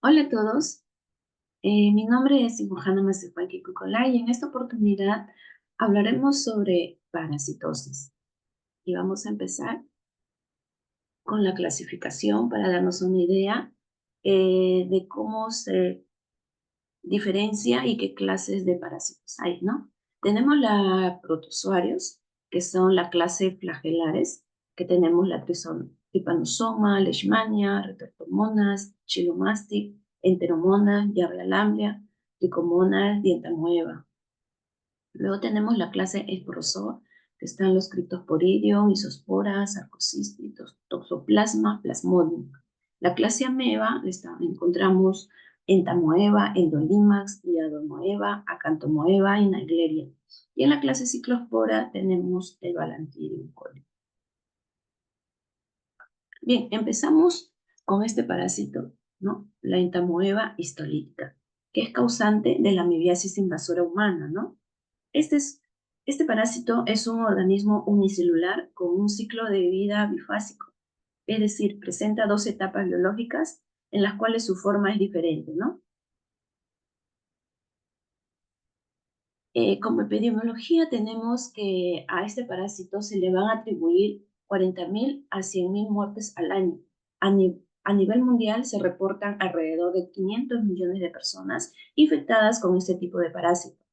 Hola a todos, mi nombre es Ibujana Masejuaki Kukolai y en esta oportunidad hablaremos sobre parasitosis. Y vamos a empezar con la clasificación para darnos una idea de cómo se diferencia y qué clases de parásitos hay, ¿no? Tenemos la protozoarios, que son la clase flagelares, que tenemos la Trypanosoma, Leishmania, Retortomonas, Chilomastic, Enteromonas, Yarra Trichomonas, Dientamoeba. Luego tenemos la clase Esporozoa, que están los Cryptosporidium, Isosporas, Sarcocystis, Toxoplasma, Plasmodium. La clase Ameba encontramos Entamoeba, Endolimax, Diadomoeba, Acanthomoeba y Naegleria. Y en la clase Ciclospora tenemos el Balantidium coli. Bien, empezamos con este parásito, ¿no? La Entamoeba histolítica, que es causante de la amibiasis invasora humana, ¿no? Este, es, este parásito es un organismo unicelular con un ciclo de vida bifásico, es decir, presenta dos etapas biológicas en las cuales su forma es diferente, ¿no? Como epidemiología tenemos que a este parásito se le van a atribuir 40.000 a 100.000 muertes al año. A nivel mundial se reportan alrededor de 500 millones de personas infectadas con este tipo de parásito.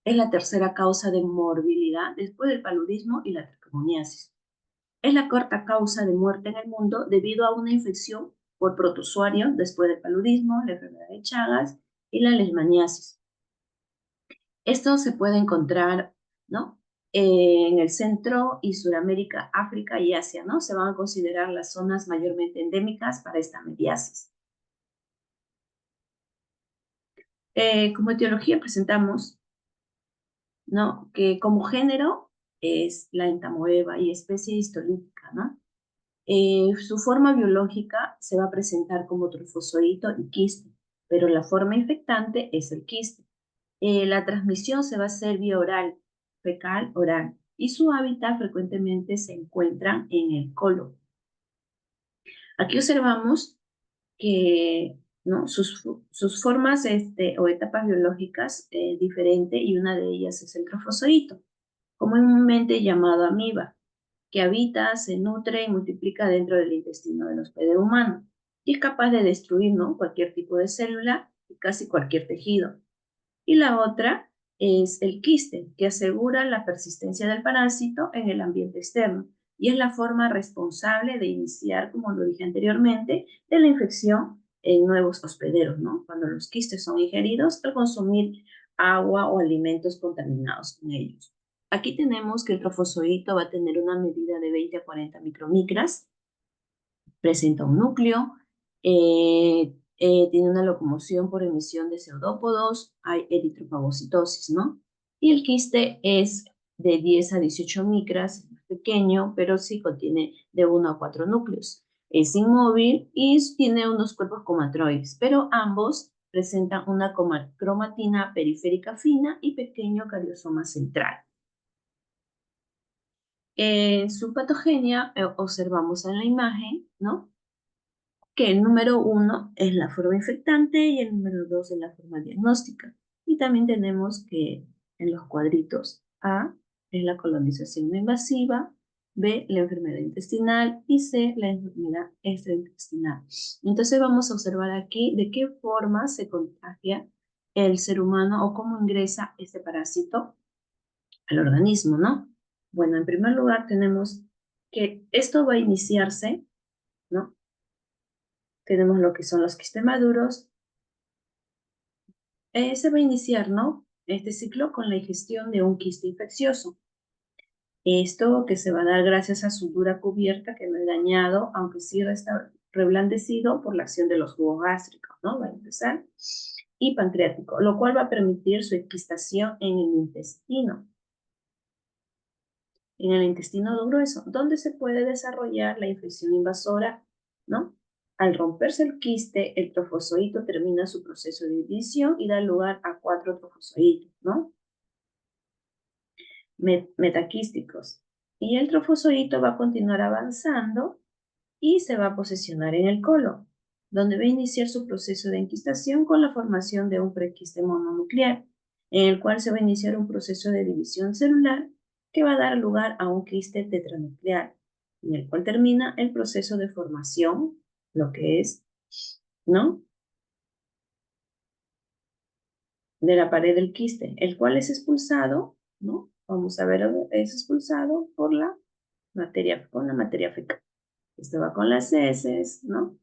Es la tercera causa de morbilidad después del paludismo y la tricomoniasis. Es la cuarta causa de muerte en el mundo debido a una infección por protozoario después del paludismo, la enfermedad de Chagas y la leishmaniasis. Esto se puede encontrar, ¿no? En el centro y Suramérica, África y Asia, ¿no? Se van a considerar las zonas mayormente endémicas para esta mediasis. Como etiología presentamos, ¿no? Que como género es la entamoeba y especie histolítica, ¿no? Su forma biológica se va a presentar como trofozoito y quiste, pero la forma infectante es el quiste. La transmisión se va a hacer vía oral, fecal, oral, y su hábitat frecuentemente se encuentra en el colon. Aquí observamos que, ¿no? sus formas o etapas biológicas diferentes, y una de ellas es el trofozoito, comúnmente llamado amiba, que habita, se nutre y multiplica dentro del intestino del hospedero humano y es capaz de destruir, ¿no? cualquier tipo de célula y casi cualquier tejido. Y la otra es el quiste, que asegura la persistencia del parásito en el ambiente externo y es la forma responsable de iniciar, como lo dije anteriormente, de la infección en nuevos hospederos, ¿no? Cuando los quistes son ingeridos al consumir agua o alimentos contaminados con ellos. Aquí tenemos que el trofozoito va a tener una medida de 20 a 40 micromicras, presenta un núcleo, tiene una locomoción por emisión de pseudópodos, hay eritrofagocitosis, ¿no? Y el quiste es de 10 a 18 micras, es más pequeño, pero sí contiene de 1 a 4 núcleos. Es inmóvil y tiene unos cuerpos comatroides, pero ambos presentan una cromatina periférica fina y pequeño cariosoma central. Su patogenia observamos en la imagen, ¿no? Que el número 1 es la forma infectante y el número 2 es la forma diagnóstica. Y también tenemos que en los cuadritos A es la colonización no invasiva, B la enfermedad intestinal y C la enfermedad extraintestinal. Entonces vamos a observar aquí de qué forma se contagia el ser humano o cómo ingresa este parásito al organismo, ¿no? Bueno, en primer lugar tenemos que esto va a iniciarse, ¿no? Tenemos lo que son los quistes maduros. Se va a iniciar, ¿no? Este ciclo con la ingestión de un quiste infeccioso. Esto que se va a dar gracias a su dura cubierta que no es dañado, aunque sí está reblandecido por la acción de los jugos gástricos, ¿no? Va a empezar. Y pancreático, lo cual va a permitir su enquistación en el intestino. En el intestino grueso, donde se puede desarrollar la infección invasora, ¿no? Al romperse el quiste, el trofozoito termina su proceso de división y da lugar a 4 trofozoitos, ¿no? Metaquísticos. Y el trofozoito va a continuar avanzando y se va a posicionar en el colon. donde va a iniciar su proceso de enquistación con la formación de un prequiste mononuclear, en el cual se va a iniciar un proceso de división celular que va a dar lugar a un quiste tetranuclear, en el cual termina el proceso de formación, lo que es, ¿no?, de la pared del quiste, el cual es expulsado, ¿no? Vamos a ver, es expulsado por la materia fecal. Esto va con las heces, ¿no?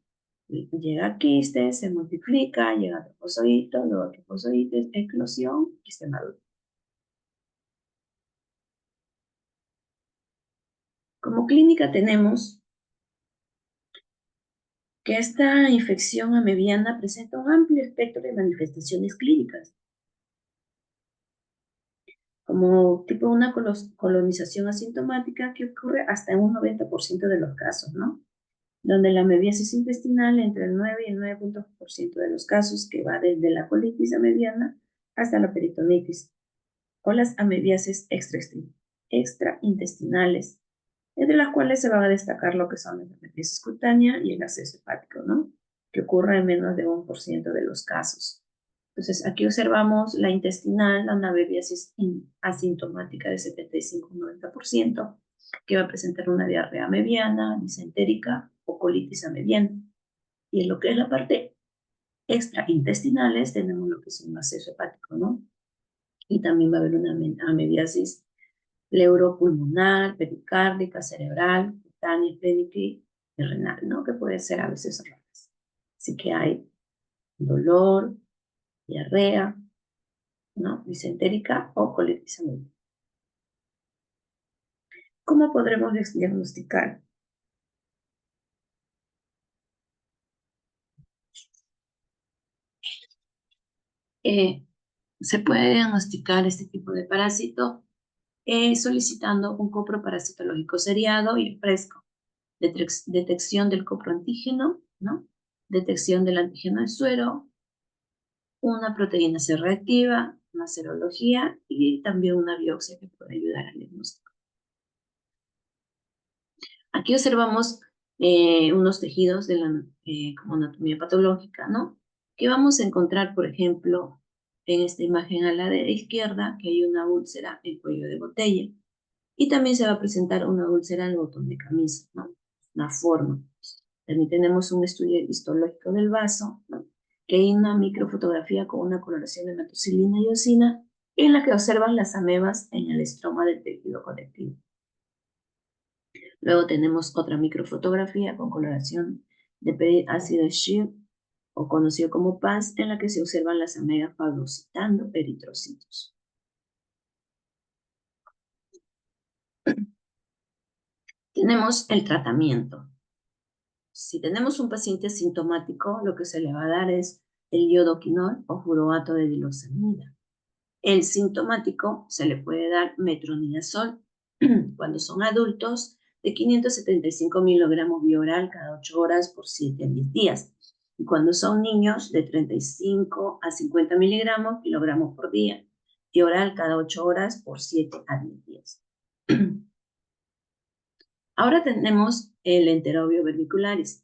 Llega al quiste, se multiplica, llega a trofozoito, luego a trofozoides, eclosión, quiste maduro. Como clínica tenemos que esta infección amebiana presenta un amplio espectro de manifestaciones clínicas, como tipo una colonización asintomática que ocurre hasta en un 90% de los casos, ¿no? Donde la amebiasis intestinal entre el 9 y el 9% de los casos, que va desde la colitis amebiana hasta la peritonitis, o las amebiasis extraintestinales, entre las cuales se va a destacar lo que son la amebiasis cutánea y el absceso hepático, ¿no?, que ocurre en menos de 1% de los casos. Entonces, aquí observamos la intestinal, la amebiasis asintomática de 75-90%, que va a presentar una diarrea amebiana, disentérica o colitis amebiana. Y en lo que es la parte extraintestinales, tenemos lo que es un absceso hepático, ¿no? Y también va a haber una amebiasis pleuropulmonar, pericárdica, cerebral, cutánea, esplénica y renal, ¿no?, que puede ser a veces raras. Así que hay dolor, diarrea, ¿no?, disentérica o colitis amebiana. ¿Cómo podremos diagnosticar? Se puede diagnosticar este tipo de parásito solicitando un coproparasitológico seriado y fresco, detección del coproantígeno, ¿no?, detección del antígeno de suero, una proteína C reactiva, una serología y también una biopsia que puede ayudar al diagnóstico. Aquí observamos unos tejidos de la como anatomía patológica, ¿no?, que vamos a encontrar, por ejemplo, en esta imagen a la izquierda, que hay una úlcera en cuello de botella. Y también se va a presentar una úlcera en el botón de camisa, ¿no?, una forma. También tenemos un estudio histológico del vaso, ¿no?, que hay una microfotografía con una coloración de metoxilina y eosina, en la que observan las amebas en el estroma del tejido conectivo. Luego tenemos otra microfotografía con coloración de ácido Schiff, o conocido como PAS, en la que se observan las amebas fagocitando eritrocitos. Tenemos el tratamiento. Si tenemos un paciente asintomático, lo que se le va a dar es el iodoquinol o furoato de diloxamida. El sintomático se le puede dar metronidazol cuando son adultos de 575 miligramos vía oral cada 8 horas por 7 a 10 días. Y cuando son niños, de 35 a 50 kilogramos por día, vía oral cada 8 horas por 7 a 10 días. Ahora tenemos el Enterobio vermicularis.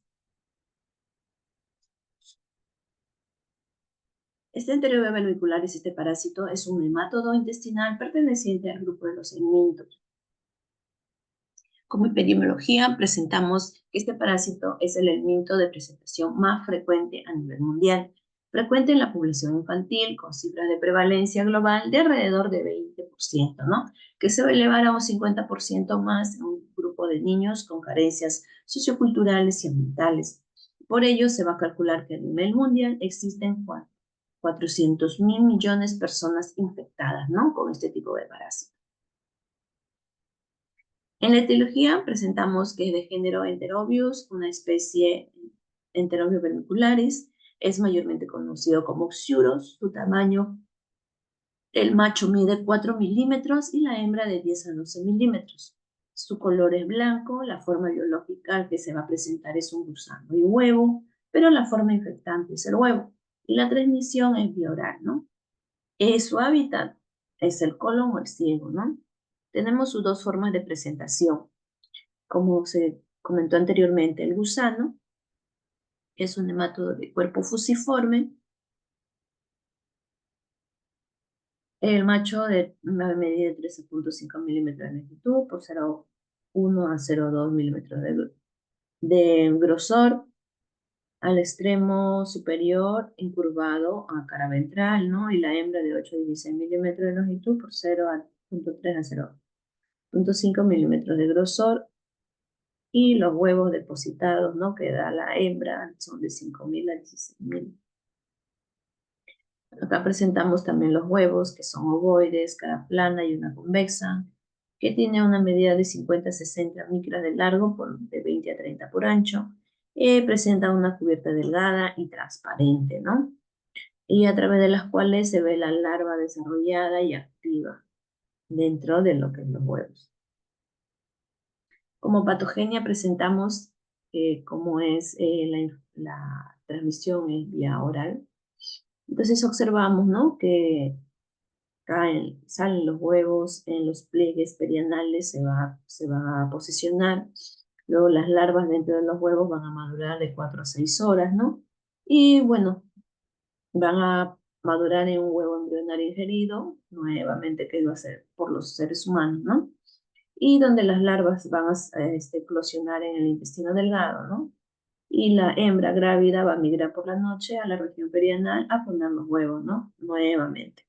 Este Enterobio vermicularis, este parásito, es un nematodo intestinal perteneciente al grupo de los helmintos. Como epidemiología, presentamos que este parásito es el helminto de presentación más frecuente a nivel mundial, frecuente en la población infantil, con cifras de prevalencia global de alrededor de 20%, ¿no?, que se va a elevar a un 50% más en un grupo de niños con carencias socioculturales y ambientales. Por ello, se va a calcular que a nivel mundial existen 400.000 millones de personas infectadas, ¿no?, con este tipo de parásito. En la etiología presentamos que es de género Enterobius, una especie Enterobio vermicularis, es mayormente conocido como Xurus. Su tamaño, el macho mide 4 milímetros y la hembra de 10 a 12 milímetros. Su color es blanco, la forma biológica que se va a presentar es un gusano y huevo, pero la forma infectante es el huevo, y la transmisión es vía oral, ¿no? Su hábitat es el colon o el ciego, ¿no? Tenemos sus dos formas de presentación. Como se comentó anteriormente, el gusano, Es un nematodo de cuerpo fusiforme. El macho de una medida de 13.5 milímetros de longitud por 0,1 a 0,2 milímetros de grosor, al extremo superior incurvado a cara ventral, ¿no? Y la hembra de 8 a 16 milímetros de longitud por 0,3 a 0,5 milímetros de grosor. Y los huevos depositados, ¿no? Que da la hembra son de 5.000 a 16.000. Acá presentamos también los huevos, que son ovoides, cara plana y una convexa, que tiene una medida de 50 a 60 micras de largo, de 20 a 30 por ancho. Presenta una cubierta delgada y transparente, ¿no? Y a través de las cuales se ve la larva desarrollada y activa dentro de lo que es los huevos. Como patogenia presentamos cómo es la transmisión es vía oral. Entonces observamos, ¿no? Que salen los huevos en los pliegues perianales, se va a posicionar. Luego las larvas dentro de los huevos van a madurar de 4 a 6 horas, ¿no? Y bueno, van a madurar en un huevo embrionario ingerido, nuevamente que va a ser por los seres humanos, ¿no? Y donde las larvas van a eclosionar en el intestino delgado, ¿no? Y la hembra grávida va a migrar por la noche a la región perianal a poner los huevos, ¿no? Nuevamente.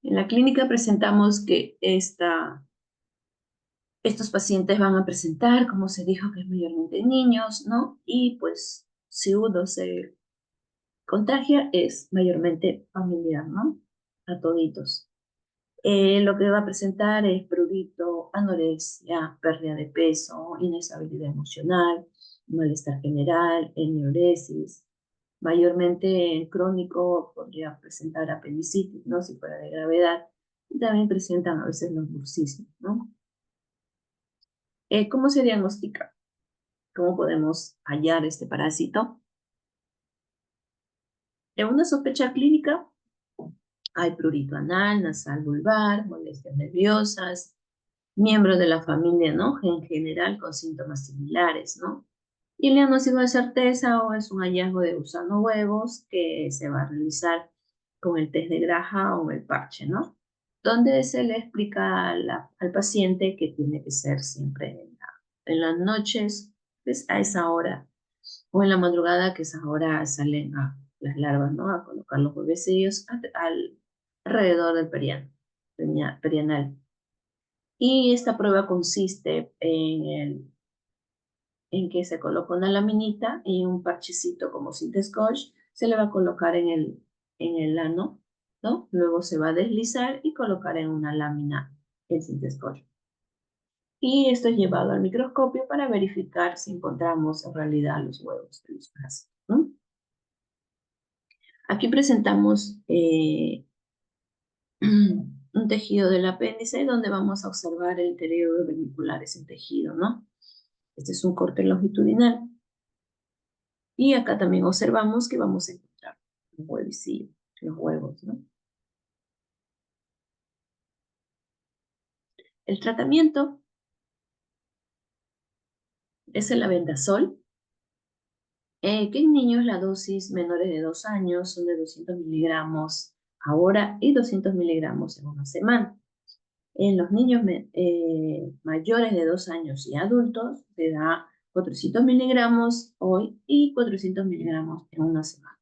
En la clínica presentamos que estos pacientes van a presentar, como se dijo, que es mayormente en niños, ¿no? Y pues si uno se contagia es mayormente familiar, ¿no? A toditos. Lo que va a presentar es prurito, anorexia, pérdida de peso, inestabilidad emocional, malestar general, enuresis. Mayormente en crónico podría presentar apendicitis, ¿no? Si fuera de gravedad. Y también presentan a veces los bruxismos, ¿no? ¿Cómo se diagnostica? ¿Cómo podemos hallar este parásito? En una sospecha clínica hay prurito anal, nasal vulvar, molestias nerviosas, miembros de la familia, ¿no? En general con síntomas similares, ¿no? Y el diagnóstico de certeza o es un hallazgo de gusano huevos que se va a realizar con el test de Graha o el parche, ¿no? Donde se le explica al paciente que tiene que ser siempre en las noches, pues a esa hora, o en la madrugada, que esa hora salen las larvas, ¿no? A colocar los huevecillos alrededor del perianal. Y esta prueba consiste en que se coloca una laminita y un parchecito como cinta scotch, se le va a colocar en el ano, ¿no? Luego se va a deslizar y colocar en una lámina el cinta scotch. Y esto es llevado al microscopio para verificar si encontramos en realidad los huevos de los parásitos, ¿no? Aquí presentamos un tejido del apéndice donde vamos a observar el interior vermicular, ese tejido, ¿no? Este es un corte longitudinal. Y acá también observamos que vamos a encontrar un huevecillo, los huevos, ¿no? El tratamiento es el albendazol, que en niños la dosis menores de 2 años son de 200 miligramos ahora y 200 miligramos en una semana. En los niños mayores de 2 años y adultos se da 400 miligramos hoy y 400 miligramos en una semana.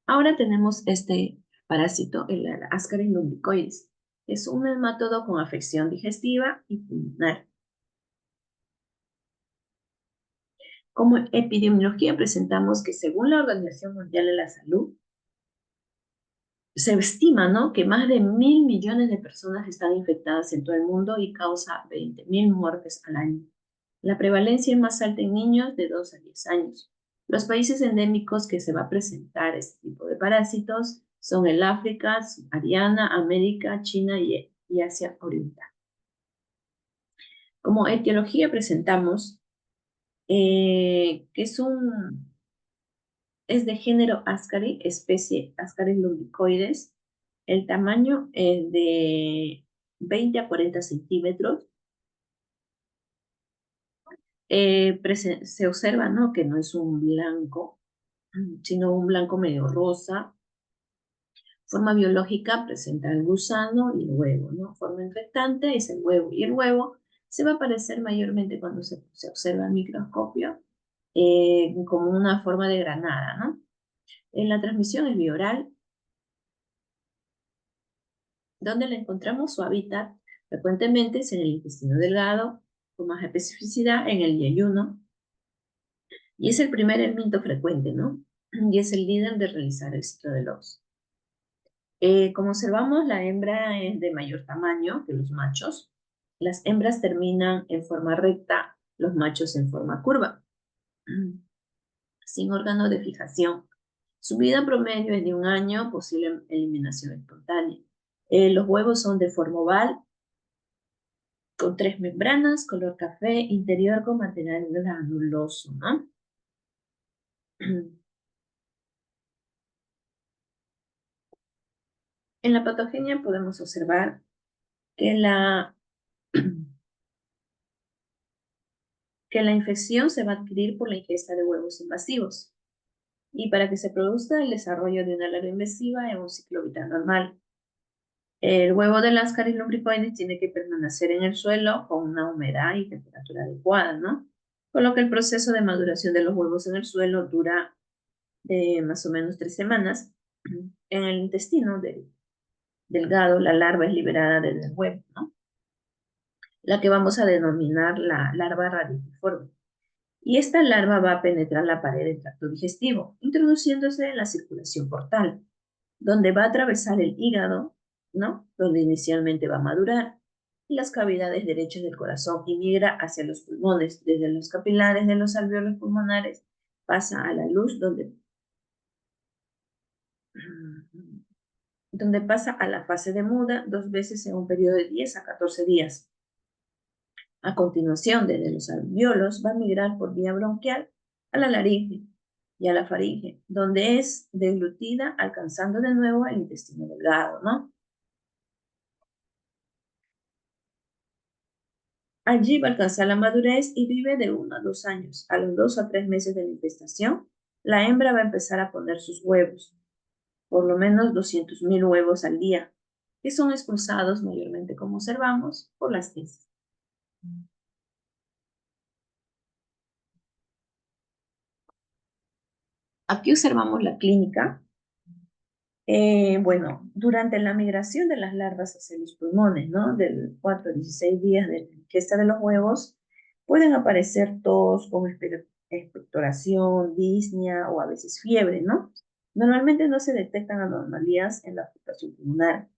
Ahora tenemos este parásito, el Ascaris lumbricoides. Es un nematodo con afección digestiva y pulmonar. Como epidemiología presentamos que según la Organización Mundial de la Salud, se estima, ¿no?, que más de 1.000 millones de personas están infectadas en todo el mundo y causa 20.000 muertes al año. La prevalencia es más alta en niños de 2 a 10 años. Los países endémicos que se va a presentar este tipo de parásitos son el África, Subsahariana, América, China y Asia Oriental. Como etiología presentamos que es de género Ascaris, especie Ascaris lumbricoides. El tamaño es de 20 a 40 centímetros. se observa, ¿no? Que no es un blanco, sino un blanco medio rosa. Forma biológica presenta el gusano y el huevo, ¿no? Forma infectante es el huevo. Y el huevo se va a aparecer mayormente cuando se observa al microscopio como una forma de granada, ¿no? En la transmisión es bioral, donde la encontramos su hábitat frecuentemente es en el intestino delgado, con más especificidad en el yeyuno, y es el primer helminto frecuente, ¿no? Y es el líder de realizar el ciclo de los. Como observamos, la hembra es de mayor tamaño que los machos. Las hembras terminan en forma recta, los machos en forma curva, sin órgano de fijación. Su vida promedio es de 1 año, posible eliminación espontánea. Los huevos son de forma oval, con 3 membranas, color café, interior con material granuloso, ¿no? En la patogenia podemos observar que que la infección se va a adquirir por la ingesta de huevos invasivos y para que se produzca el desarrollo de una larva invasiva en un ciclo vital normal. El huevo de las Ascaris lumbricoides tiene que permanecer en el suelo con una humedad y temperatura adecuada, ¿no? Por lo que el proceso de maduración de los huevos en el suelo dura más o menos 3 semanas. En el intestino delgado, la larva es liberada desde el huevo, ¿no? La que vamos a denominar la larva radicuiforme. Y esta larva va a penetrar la pared del tracto digestivo, introduciéndose en la circulación portal, donde va a atravesar el hígado, ¿no? Donde inicialmente va a madurar, y las cavidades derechas del corazón y migra hacia los pulmones, desde los capilares de los alveolos pulmonares, pasa a la luz, donde pasa a la fase de muda 2 veces en un periodo de 10 a 14 días. A continuación, desde los alveolos va a migrar por vía bronquial a la laringe y a la faringe, donde es deglutida alcanzando de nuevo el intestino delgado, ¿no? Allí va a alcanzar la madurez y vive de 1 a 2 años. A los 2 a 3 meses de la infestación, la hembra va a empezar a poner sus huevos, por lo menos 200.000 huevos al día, que son expulsados mayormente, como observamos, por las heces. Aquí observamos la clínica. Bueno, durante la migración de las larvas hacia los pulmones, ¿no? Del 4 a 16 días de la ingesta de los huevos, pueden aparecer tos con expectoración, disnea o a veces fiebre, ¿no? Normalmente no se detectan anomalías en la afectación pulmonar.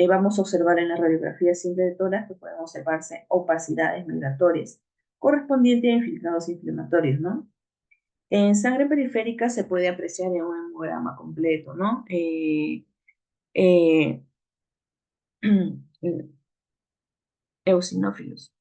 Vamos a observar en la radiografía simple de tórax que pueden observarse opacidades migratorias correspondientes a infiltrados inflamatorios, ¿no? En sangre periférica se puede apreciar en un hemograma completo, ¿no? Eh, eosinófilos.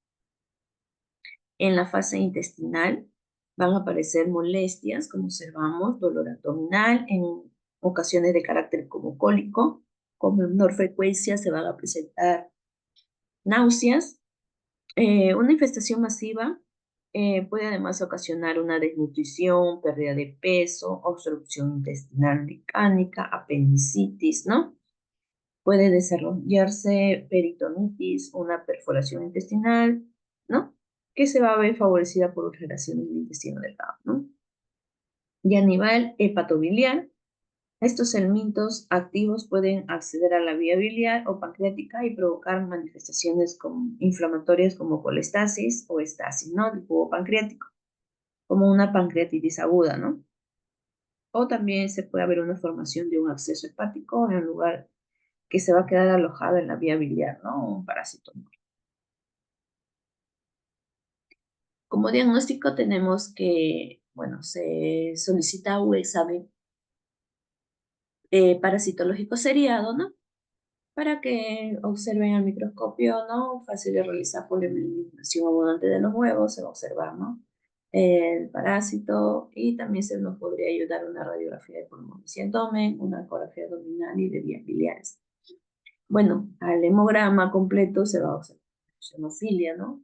En la fase intestinal van a aparecer molestias, como observamos, dolor abdominal, en ocasiones de carácter como cólico, con menor frecuencia se van a presentar náuseas. Una infestación masiva puede además ocasionar una desnutrición, pérdida de peso, obstrucción intestinal mecánica, apendicitis, ¿no? Puede desarrollarse peritonitis, una perforación intestinal, ¿no? Que se va a ver favorecida por ulceraciones del intestino delgado, ¿no? Y a nivel hepatobiliar, estos helmintos activos pueden acceder a la vía biliar o pancreática y provocar manifestaciones inflamatorias como colestasis o estasis, ¿no? Del cubo pancreático, como una pancreatitis aguda, ¿no? O también se puede haber una formación de un absceso hepático en lugar que se va a quedar alojado en la vía biliar, ¿no? Un parásito. Como diagnóstico tenemos que, bueno, se solicita un examen parasitológico seriado, ¿no? Para que observen al microscopio, ¿no? Fácil de realizar por la eliminación abundante de los huevos, se va a observar, ¿no? El parásito y también se nos podría ayudar una radiografía de pulmones y abdomen, una ecografía abdominal y de vías biliares. Bueno, al hemograma completo se va a observar la eosinofilia, ¿no?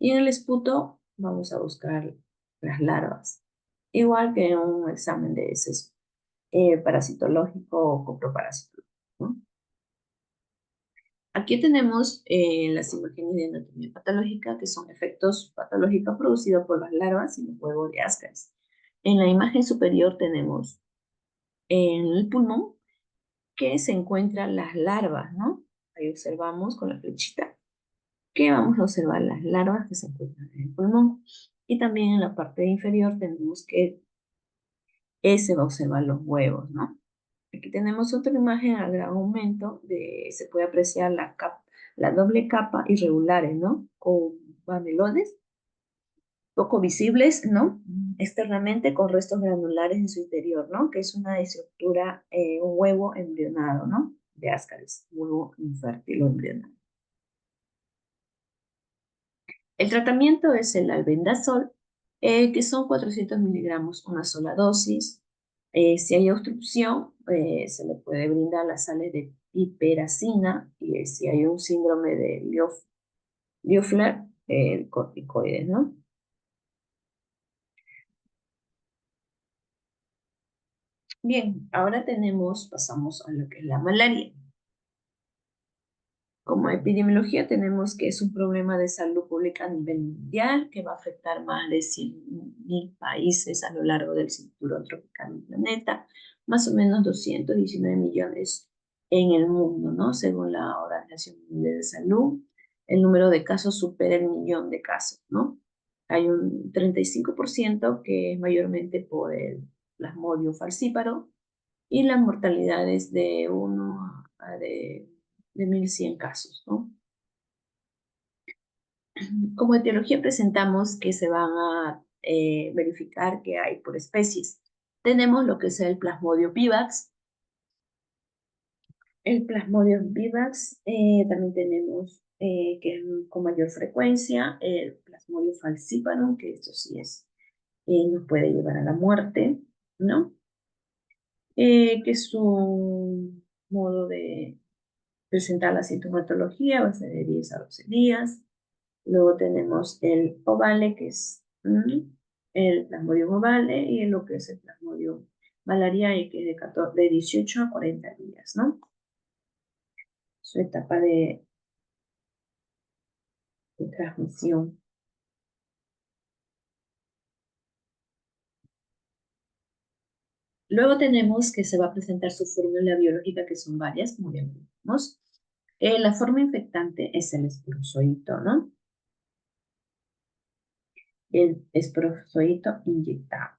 Y en el esputo vamos a buscar las larvas, igual que en un examen de heces parasitológico o coproparasitológico, ¿no? Aquí tenemos las imágenes de anatomía patológica, que son efectos patológicos producidos por las larvas y los huevos de Ascaris. En la imagen superior tenemos en el pulmón que se encuentran las larvas, ¿no? Ahí observamos con la flechita que vamos a observar las larvas que se encuentran en el pulmón. Y también en la parte inferior tenemos que se va a observar los huevos, ¿no? Aquí tenemos otra imagen a gran aumento, se puede apreciar la doble capa irregulares, ¿no? Con mamelones poco visibles, ¿no? Externamente con restos granulares en su interior, ¿no? Que es una estructura, un huevo embrionado, ¿no? De Ascaris, huevo infértil o embrionado. El tratamiento es el albendazol, que son 400 miligramos, una sola dosis. Si hay obstrucción, se le puede brindar las sales de piperacina y si hay un síndrome de Liofler, corticoides, ¿no? Bien, ahora pasamos a lo que es la malaria. Como epidemiología tenemos que es un problema de salud pública a nivel mundial que va a afectar más de 100.000 países a lo largo del cinturón tropical del planeta, más o menos 219 millones en el mundo, ¿no? Según la Organización Mundial de Salud, el número de casos supera el millón de casos, ¿no? Hay un 35% que es mayormente por el plasmodio falcíparo, y la mortalidad es de 1 de 1.100 casos, ¿no? Como etiología presentamos que se van a verificar que hay por especies. Tenemos lo que es el Plasmodium vivax. El Plasmodium vivax también tenemos que es con mayor frecuencia el Plasmodium falciparum, que esto sí nos puede llevar a la muerte, ¿no? Que es un modo de presentar la sintomatología, va a ser de 10 a 12 días. Luego tenemos el ovale, que es el plasmodium ovale, y lo que es el plasmodium malariae, que es de 18 a 40 días, ¿no? Su etapa de transmisión. Luego tenemos que se va a presentar su fórmula biológica, que son varias, como ya vimos. La forma infectante es el esporozoito, ¿no? El esporozoito inyectado.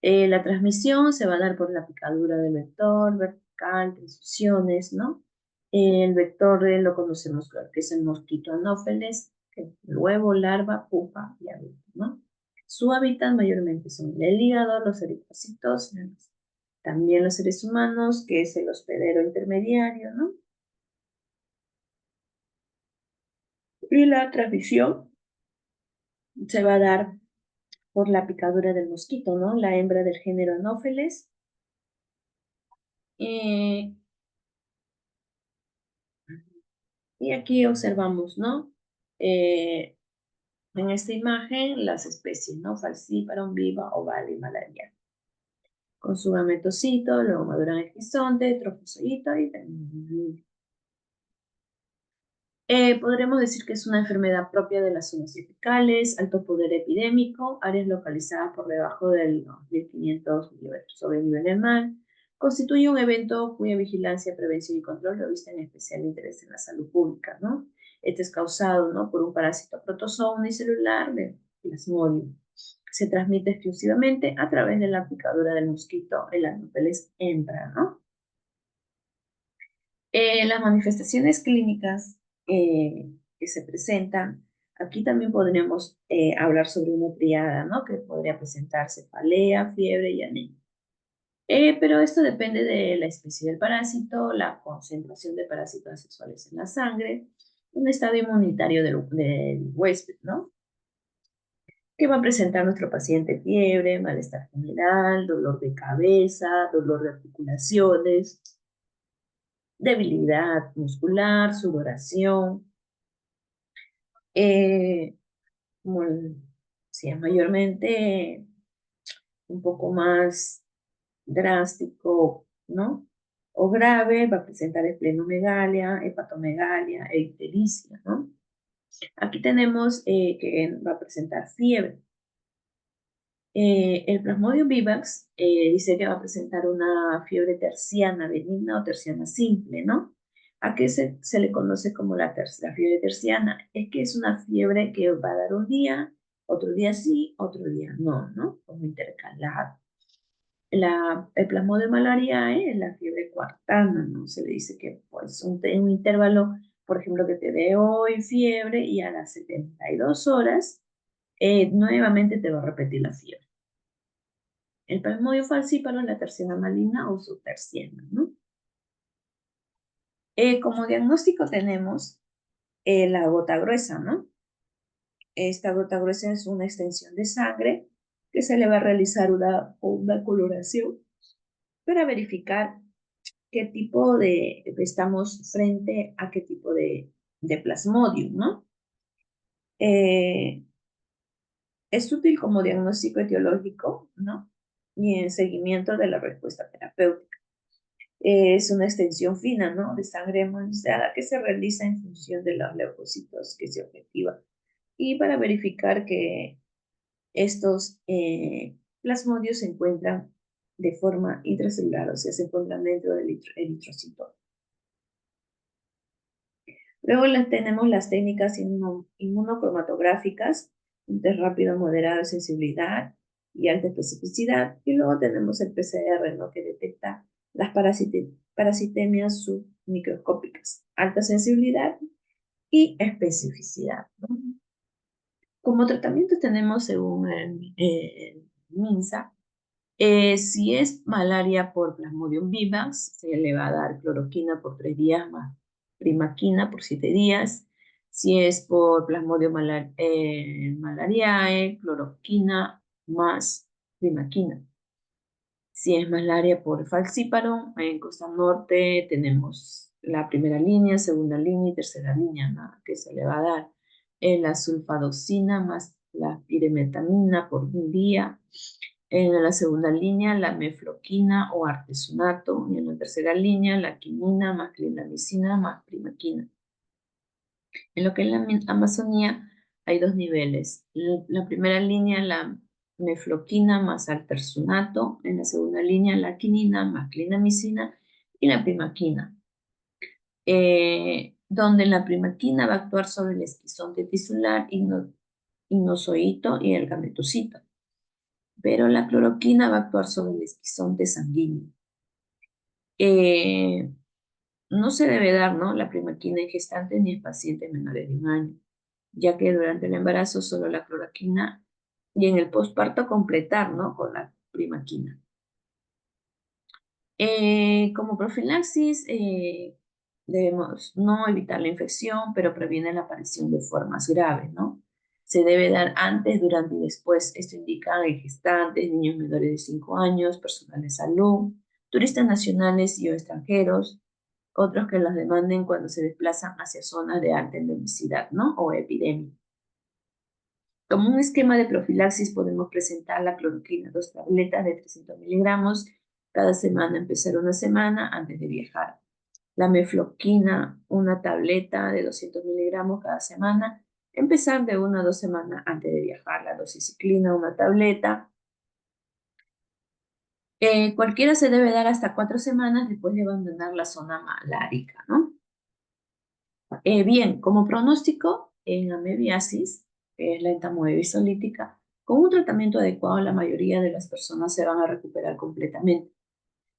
La transmisión se va a dar por la picadura del vector vertical, transfusiones, ¿no? El vector lo conocemos, claro, que es el mosquito anófeles, que es el huevo, larva, pupa y adulto, ¿no? Su hábitat mayormente son el hígado, los eritrocitos, también los seres humanos, que es el hospedero intermediario, ¿no? Y la transmisión se va a dar por la picadura del mosquito, ¿no? La hembra del género Anopheles. Y aquí observamos, ¿no? En esta imagen las especies, ¿no? Falciparum, viva, oval y malaria. Con su gametocito, luego maduran el bisonte, trofozoito y también. Podremos decir que es una enfermedad propia de las zonas tropicales, alto poder epidémico, áreas localizadas por debajo de los 1.500 milímetros sobre el nivel del mar. Constituye un evento cuya vigilancia, prevención y control revisten especial interés en la salud pública, ¿no? Este es causado, ¿no?, por un parásito protozoo unicelular de Plasmodium. Se transmite exclusivamente a través de la picadura del mosquito, el Anopheles hembra, ¿no? Las manifestaciones clínicas que se presentan, aquí también podríamos hablar sobre una triada, ¿no? Que podría presentar cefalea, fiebre y anemia. Pero esto depende de la especie del parásito, la concentración de parásitos sexuales en la sangre, un estado inmunitario del huésped, ¿no? Que va a presentar nuestro paciente: fiebre, malestar general, dolor de cabeza, dolor de articulaciones, debilidad muscular, sudoración, eh, Si es mayormente un poco más drástico, ¿no? O grave, va a presentar esplenomegalia, hepatomegalia e ictericia, ¿no? Aquí tenemos que va a presentar fiebre. El Plasmodium vivax dice que va a presentar una fiebre terciana benigna o terciana simple, ¿no? ¿A qué se le conoce como la fiebre terciana? Es que es una fiebre que va a dar un día, otro día sí, otro día no, ¿no? Como intercalado. El Plasmodium malariae es la fiebre cuartana, ¿no? Se le dice que pues un intervalo, por ejemplo, que te dé hoy fiebre y a las 72 horas nuevamente te va a repetir la fiebre. El plasmodium falciparum, la terciana maligna o subterciana, ¿no? Como diagnóstico tenemos la gota gruesa, ¿no? Esta gota gruesa es una extensión de sangre que se le va a realizar una coloración para verificar qué tipo estamos frente a qué tipo de plasmodium, ¿no? Es útil como diagnóstico etiológico, ¿no? Y en seguimiento de la respuesta terapéutica. Es una extensión fina, ¿no? De sangre hemolisada que se realiza en función de los leucocitos que se objetiva. Y para verificar que estos plasmodios se encuentran de forma intracelular, o sea, se encuentran dentro del eritrocito. Luego tenemos las técnicas inmunocromatográficas, un test rápido, moderado de sensibilidad y alta especificidad. Y luego tenemos el PCR, ¿no? Que detecta las parasitemias submicroscópicas, alta sensibilidad y especificidad, ¿no? Como tratamiento tenemos, según el MINSA, si es malaria por Plasmodium vivax, se le va a dar cloroquina por 3 días más primaquina por 7 días. Si es por Plasmodium malariae, cloroquina más primaquina. Si es malaria por falciparum, en Costa Norte tenemos la primera línea, segunda línea y tercera línea, ¿no? Que se le va a dar la sulfadoxina más la piremetamina por un día. En la segunda línea, la mefloquina o artesunato. Y en la tercera línea, la quinina más clindamicina más primaquina. En lo que es la Amazonía, hay dos niveles. La primera línea, la mefloquina más artesunato. En la segunda línea, la quinina más clindamicina y la primaquina. Donde la primaquina va a actuar sobre el esquizonte tisular, inozoito y el gametocito. Pero la cloroquina va a actuar sobre el esquizonte sanguíneo. No se debe dar, ¿no? La primaquina en gestantes ni en pacientes menores de 1 año, ya que durante el embarazo solo la cloroquina y en el posparto completar, ¿no? Con la primaquina. Como profilaxis, debemos no evitar la infección, pero previene la aparición de formas graves, ¿no? Se debe dar antes, durante y después. Esto indica en gestantes, niños menores de 5 años, personal de salud, turistas nacionales y o extranjeros, otros que las demanden cuando se desplazan hacia zonas de alta endemicidad, ¿no? O epidemia. Como un esquema de profilaxis podemos presentar la cloroquina, 2 tabletas de 300 miligramos cada semana, empezar una semana antes de viajar. La mefloquina, una tableta de 200 miligramos cada semana, empezar de 1 a 2 semanas antes de viajar. La doxiciclina, una tableta. Cualquiera se debe dar hasta 4 semanas después de abandonar la zona malárica, ¿no? Bien, como pronóstico, en amebiasis, que es la entamoeba lítica, con un tratamiento adecuado la mayoría de las personas se van a recuperar completamente,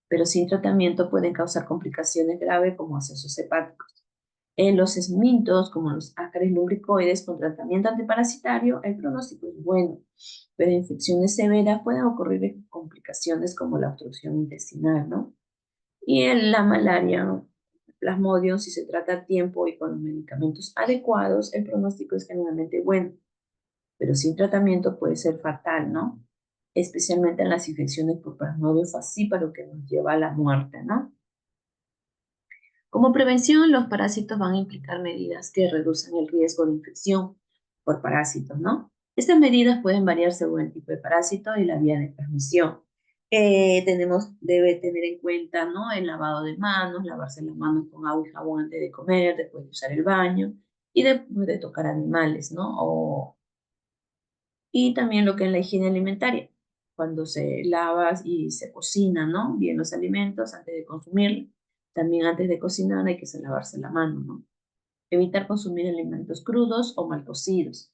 pero sin tratamiento pueden causar complicaciones graves como abscesos hepáticos. En los esmintos, como los ácaris lumbricoides, con tratamiento antiparasitario, el pronóstico es bueno, pero en infecciones severas pueden ocurrir complicaciones como la obstrucción intestinal, ¿no? Y en la malaria, Plasmodium, si se trata a tiempo y con los medicamentos adecuados, el pronóstico es generalmente bueno, pero sin tratamiento puede ser fatal, ¿no? Especialmente en las infecciones por Plasmodium falciparum que nos lleva a la muerte, ¿no? Como prevención, los parásitos van a implicar medidas que reduzcan el riesgo de infección por parásitos, ¿no? Estas medidas pueden variar según el tipo de parásito y la vía de transmisión. Debe tener en cuenta, ¿no? El lavado de manos, lavarse las manos con agua y jabón antes de comer, después de usar el baño y después de tocar animales, ¿no? Y también lo que es la higiene alimentaria, cuando se lava y se cocina, ¿no? Bien los alimentos antes de consumir. También antes de cocinar hay que lavarse la mano, ¿no? Evitar consumir alimentos crudos o mal cocidos.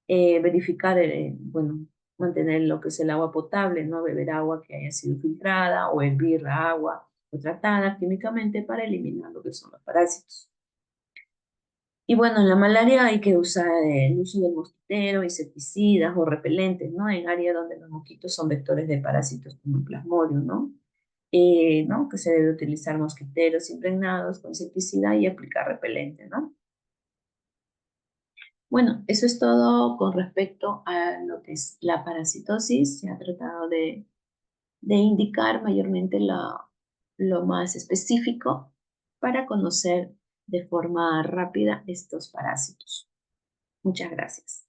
Verificar, bueno, mantener lo que es el agua potable, no beber agua que haya sido filtrada o hervir la agua o tratada químicamente para eliminar lo que son los parásitos. Y bueno, en la malaria hay que usar el uso de mosquiteros, insecticidas o repelentes, ¿no? En áreas donde los mosquitos son vectores de parásitos como el plasmodio, ¿no? ¿No? Que se debe utilizar mosquiteros impregnados con insecticida y aplicar repelente, ¿no? Bueno, eso es todo con respecto a lo que es la parasitosis. Se ha tratado de indicar mayormente lo más específico para conocer de forma rápida estos parásitos. Muchas gracias.